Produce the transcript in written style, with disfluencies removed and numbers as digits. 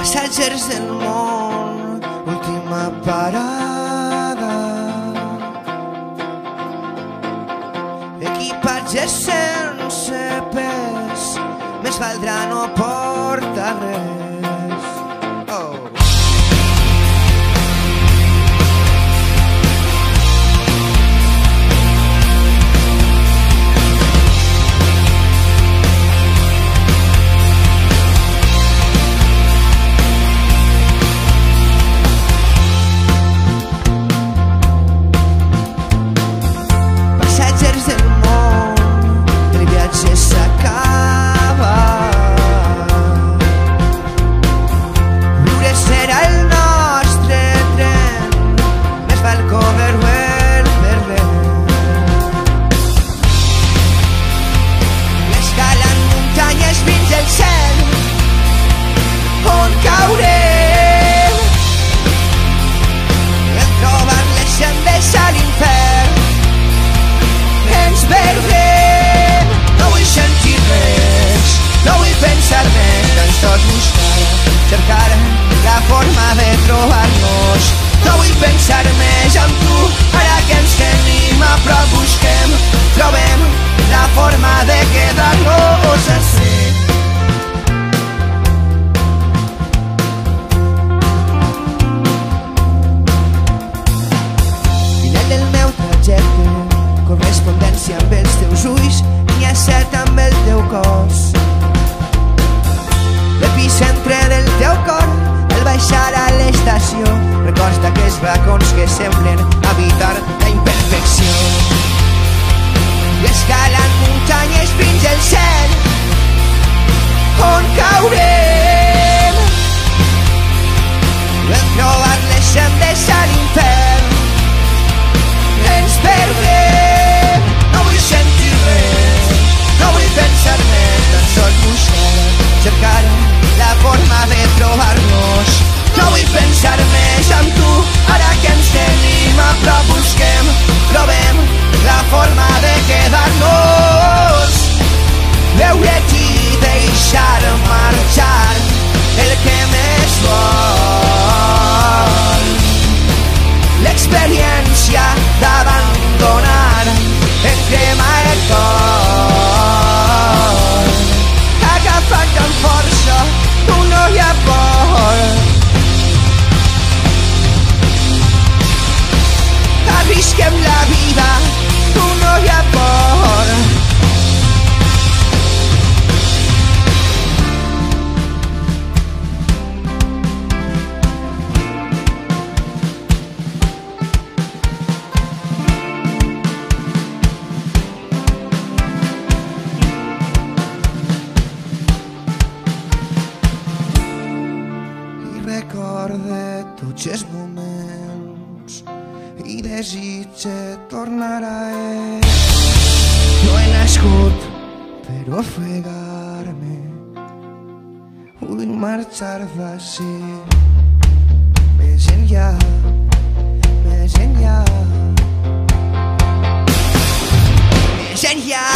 Passatgers del món, última parada. Equipatge sense pes, més valdrà no portar res. Oh. Cercar la forma de trobar-nos. No vull pensar més en tu, ara que ens tenim a prop busquem, trobem la forma de quedar-nos així. Final del meu trajecte, correspondència amb els teus ulls, n'hi ha set amb el teu cos. L'epicentre del teu cor, el baixar a l'estació, records d'aquells racons que semblen habitar la imperfecció. I escalant muntanyes fins al cel, on caurem. En trobar les sendes a l'infern, ens perdrem. No vull sentir res, no vull pensar més, tan sols buscar, cercar la forma de trobar-nos. No vull pensar més en tu, ara que ens tenim a prop busquem, trobem la forma de quedar-nos. Veure-t'hi i deixar marxar el que més vol. L'experiència d'abandonar en crema el cor. Agafat amb força, tu no hi ha por. Arrisquem la vida, tu no hi ha por. Recorde tots els moments i desitge tornar a ell. No he nascut per ofegar-me, vull marxar d'ací. Més enllà, més enllà, més enllà.